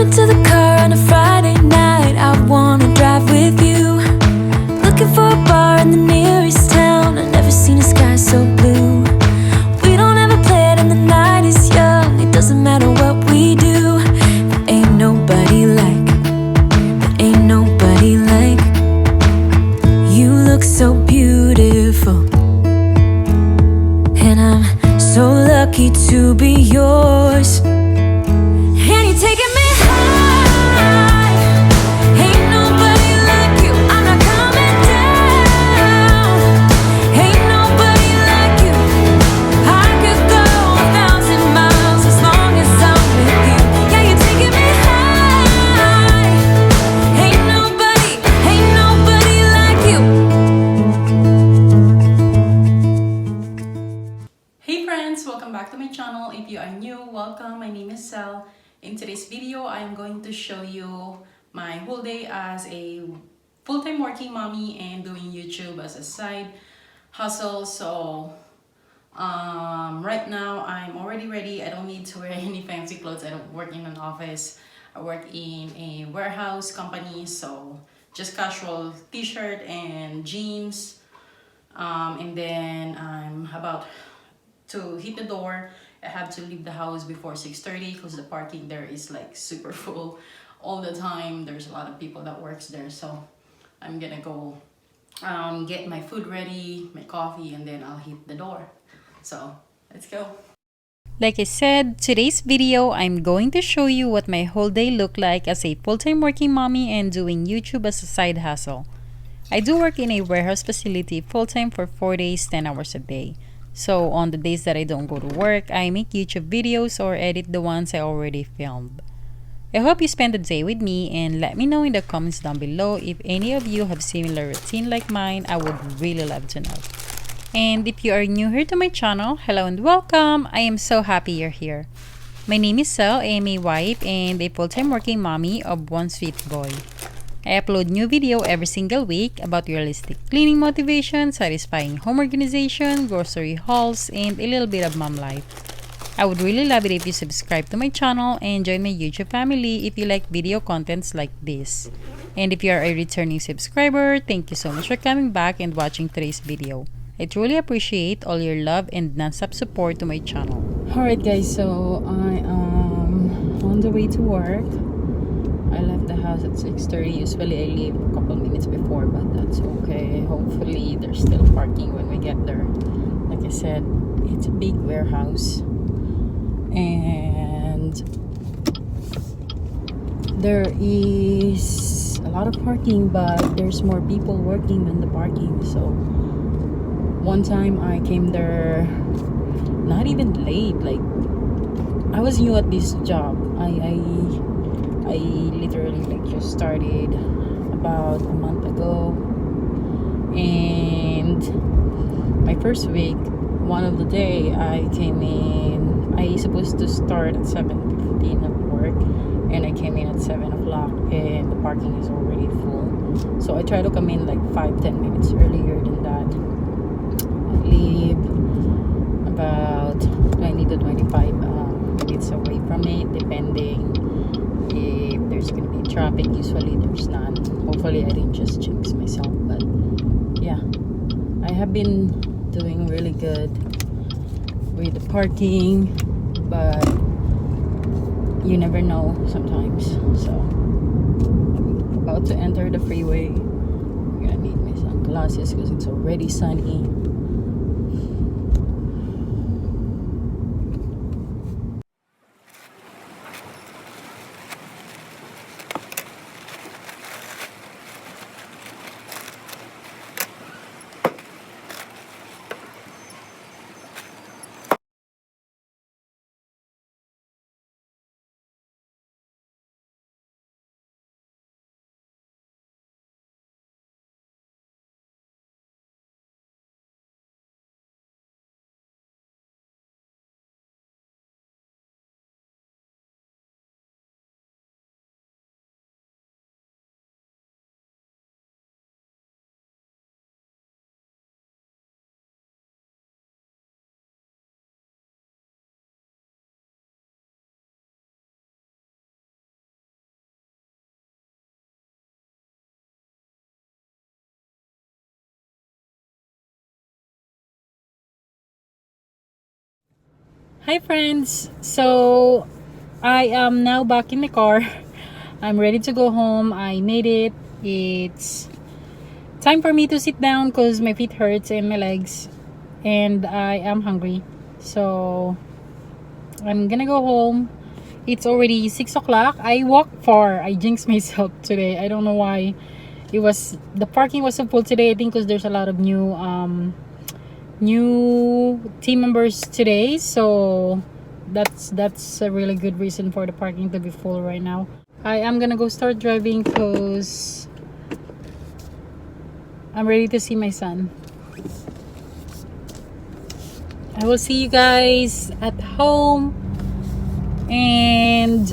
into the car on a Friday night. I wanna drive with you. Looking for a bar in the nearest town. I've never seen a sky so blue. We don't ever play it and the night is young. It doesn't matter what we do. There ain't nobody like, there ain't nobody like. You look so beautiful, and I'm so lucky to be yours. And you're taking me high. Ain't nobody like you. I'm not coming down. Ain't nobody like you. I could go 1,000 miles as long as I'm with you. Yeah, you're taking me high. Ain't nobody like you. Hey friends, welcome back to my channel. If you are new, welcome. My name is Selle. In today's video, I'm going to show you my whole day as a full-time working mommy and doing YouTube as a side hustle. So right now I'm already ready. I don't need to wear any fancy clothes. I don't work in an office. I work in a warehouse company, so just casual t-shirt and jeans. And then I'm about to hit the door. I have to leave the house before 6:30 because the parking there is like super full all the time. There's a lot of people that works there, so I'm gonna go get my food ready, my coffee, and then I'll hit the door. So let's go. Like I said, today's video, I'm going to show you what my whole day looked like as a full-time working mommy and doing YouTube as a side hustle. I do work in a warehouse facility full-time for 4 days, 10 hours a day. So on the days that I don't go to work, I make YouTube videos or edit the ones I already filmed. I hope you spend the day with me and let me know in the comments down below if any of you have similar routine like mine. I would really love to know. And if you are new here to my channel, hello and welcome. I am so happy you're here. My name is Selle. I am a wife and a full-time working mommy of one sweet boy. I upload new video every single week about realistic cleaning motivation, satisfying home organization, grocery hauls, and a little bit of mom life. I would really love it if you subscribe to my channel and join my YouTube family if you like video contents like this. And if you are a returning subscriber, thank you so much for coming back and watching today's video. I truly appreciate all your love and non-stop support to my channel. Alright guys, so I am on the way to work. I left the house at 6:30. Usually I leave a couple minutes before, but that's okay. Hopefully there's still parking when we get there. Like I said, it's a big warehouse and there is a lot of parking, but there's more people working than the parking. So one time I came there not even late, like I was new at this job. I literally like just started about a month ago, and my first week, one of the day I came in, I supposed to start at 7:15 at work, and I came in at 7 o'clock and the parking is already full. So I try to come in like 5-10 minutes earlier than that. I leave about 20 to 25 minutes away from it, depending if there's gonna be traffic. Usually there's none. Hopefully I didn't just jinx myself, but yeah, I have been doing really good with the parking, but you never know sometimes. So I'm about to enter the freeway. I'm gonna need my sunglasses because it's already sunny. Hi friends! So, I am now back in the car. I'm ready to go home. I made it. It's time for me to sit down because my feet hurts and my legs. And I am hungry. So, I'm gonna go home. It's already 6 o'clock. I walked far. I jinxed myself today. I don't know why. The parking was so full today. I think because there's a lot of new team members today, so that's a really good reason for the parking to be full right now. I am gonna go start driving because I'm ready to see my son. I will see you guys at home, and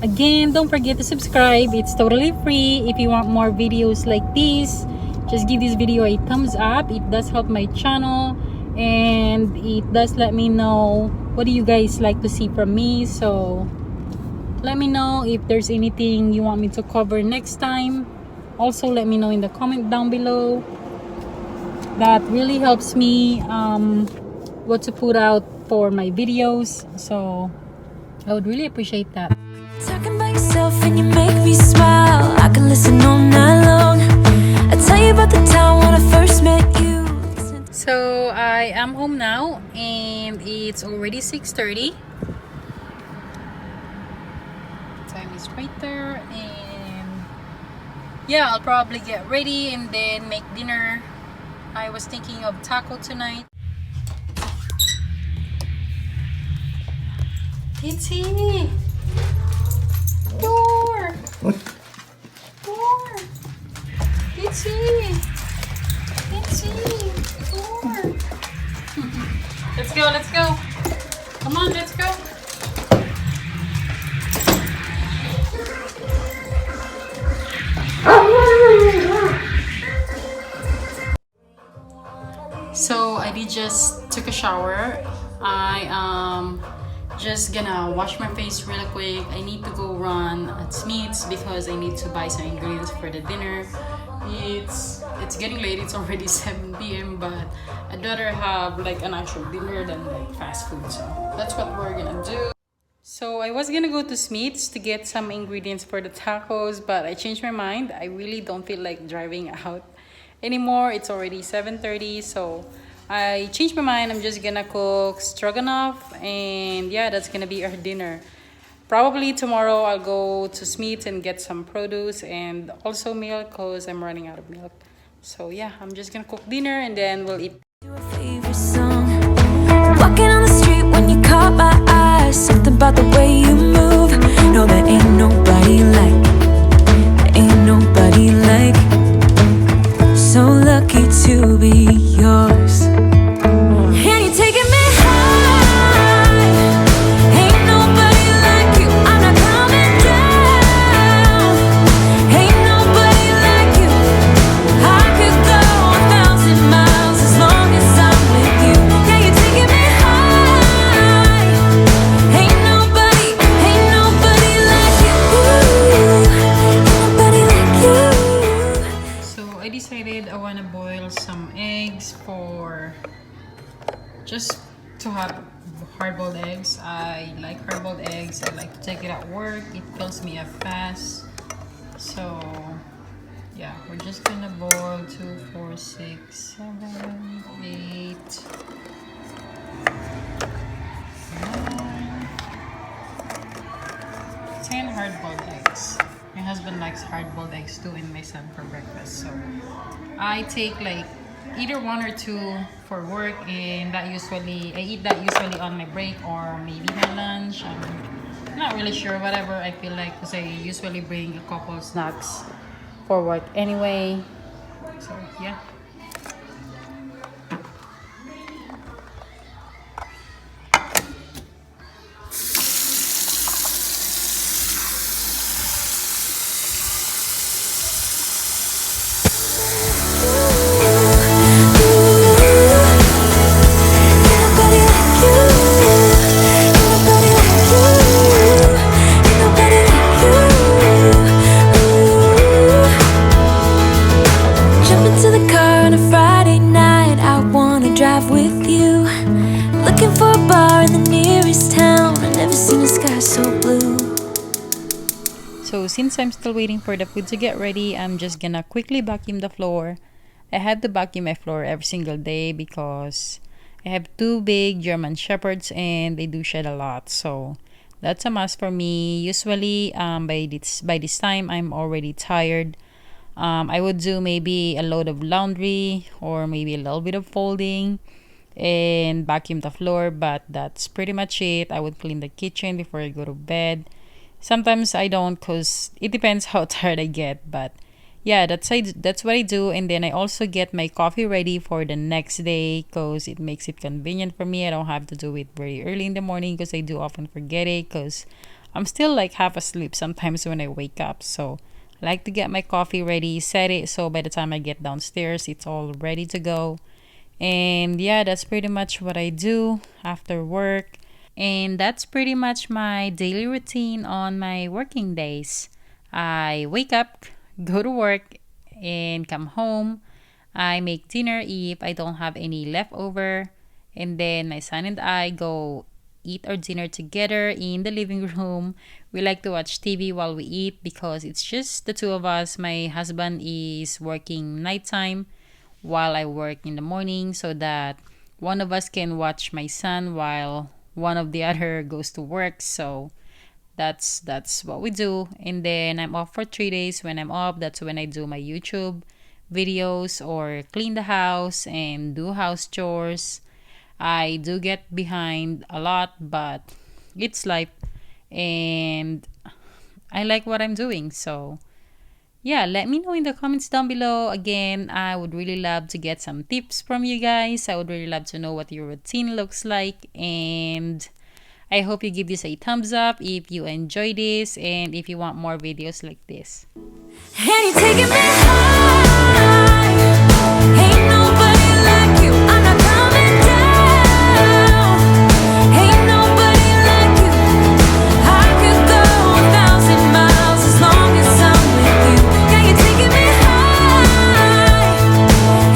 again, don't forget to subscribe. It's totally free. If you want more videos like this, just give this video a thumbs up. It does help my channel, and it does let me know what do you guys like to see from me. So let me know if there's anything you want me to cover next time. Also, let me know in the comment down below. That really helps me what to put out for my videos. So I would really appreciate that. Talking about yourself and you make me smile. I can listen all night long. I tell you about the time when I first met you. So I am home now and it's already 6:30. Time is right there, and yeah, I'll probably get ready and then make dinner. I was thinking of taco tonight. Itzy! Door! Door! Itzy! Itzy! Door! Let's go, let's go! Come on, let's go! So I did just took a shower. I just gonna wash my face really quick. I need to go run at Smith's because I need to buy some ingredients for the dinner. It's getting late. It's already 7 p.m. but I'd rather have like an actual dinner than like fast food. So that's what we're gonna do. So I was gonna go to Smith's to get some ingredients for the tacos, but I changed my mind. I really don't feel like driving out anymore. It's already 7:30, so I changed my mind. I'm just gonna cook stroganoff, and yeah, that's gonna be our dinner. Probably tomorrow I'll go to Smith's and get some produce and also milk because I'm running out of milk. So yeah, I'm just gonna cook dinner and then we'll eat. Your favorite song. Walking on the street when you caught my eye. Something about the way you move. No, there ain't nobody like. There ain't nobody like. So lucky to be yours. And you're taking me high. Ain't nobody like you. I'm not coming down. Ain't nobody like you. I could go 1,000 miles as long as I'm with you. Yeah, you're taking me high. Ain't nobody like you. Ain't nobody like you. So I decided I want to boil some eggs for just to have hard-boiled eggs. I like hard-boiled eggs. I like to take it at work. It fills me up fast. So yeah, we're just gonna boil 2, 4, 6, 7, 8, 9, 10 hard-boiled eggs. My husband likes hard-boiled eggs too, and my son for breakfast. So I take like either 1 or 2 for work, and I eat that usually on my break or maybe my lunch. I'm not really sure, whatever I feel like, because I usually bring a couple snacks for work anyway. So yeah. Jump into the car. So since I'm still waiting for the food to get ready, I'm just gonna quickly vacuum the floor. I have to vacuum my floor every single day because I have two big German Shepherds and they do shed a lot. So that's a must for me. Usually by this time I'm already tired. I would do maybe a load of laundry or maybe a little bit of folding and vacuum the floor, but that's pretty much it. I would clean the kitchen before I go to bed. Sometimes I don't because it depends how tired I get, but yeah, that's what I do. And then I also get my coffee ready for the next day because it makes it convenient for me. I don't have to do it very early in the morning because I do often forget it because I'm still like half asleep sometimes when I wake up. So I like to get my coffee ready, set it so by the time I get downstairs, it's all ready to go. And yeah, that's pretty much what I do after work. And that's pretty much my daily routine on my working days. I wake up, go to work, and come home. I make dinner if I don't have any leftover. And then my son and I go eat our dinner together in the living room. We like to watch TV while we eat because it's just the two of us. My husband is working nighttime while I work in the morning so that one of us can watch my son while one of the other goes to work. So that's what we do. And then I'm off for 3 days. When I'm off, that's when I do my YouTube videos or clean the house and do house chores. I do get behind a lot, but it's life and I like what I'm doing. So yeah, let me know in the comments down below. Again, I would really love to get some tips from you guys. I would really love to know what your routine looks like. And I hope you give this a thumbs up if you enjoy this and if you want more videos like this. And you're taking me high. Ain't nobody like you. I'm not coming down. Ain't nobody like you. I could go 1,000 miles as long as I'm with you. Yeah, you're taking me high.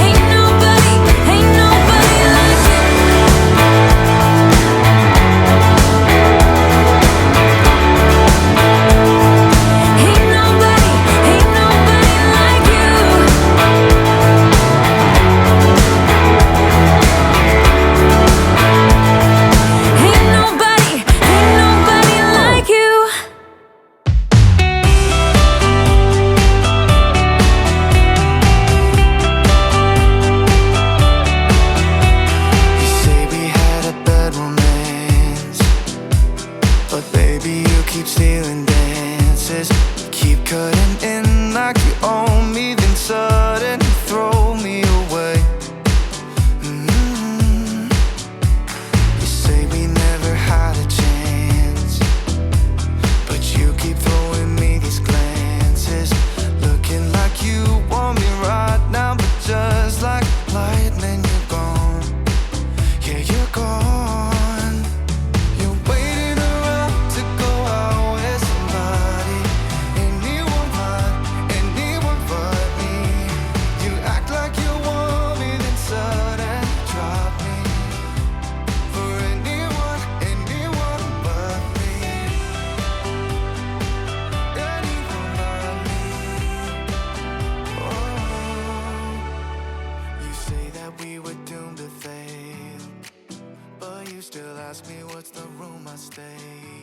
Ain't nobody like you. Ain't nobody like you. Ain't nobody like you. You say we had a bad romance, but baby you keep stealing dances. You keep cutting in like you own me, then suddenly throw me away. You say we never had a chance, but you keep throwing me these glances, looking like you want me right now, but just like lightning you're gone. Yeah, you're gone. You're waiting around to go out with somebody. Anyone but me. You act like you want me, then suddenly drop me. For anyone but me. Anyone but me. Oh. You say that we were doomed to fail, but you still ask me what's the room I stay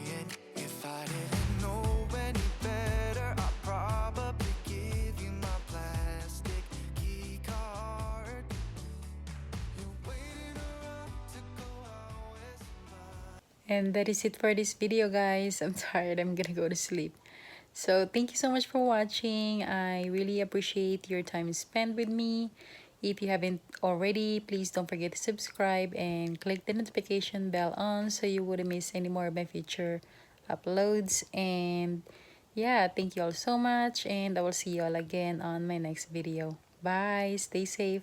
in. If I didn't know any better, I'd probably give you my plastic key card. You're waiting around to go out with somebody. And that is it for this video, guys. I'm tired. I'm gonna go to sleep. So thank you so much for watching. I really appreciate your time spent with me. If you haven't already, please don't forget to subscribe and click the notification bell on so you wouldn't miss any more of my future uploads. And yeah, thank you all so much, and I will see you all again on my next video. Bye. Stay safe.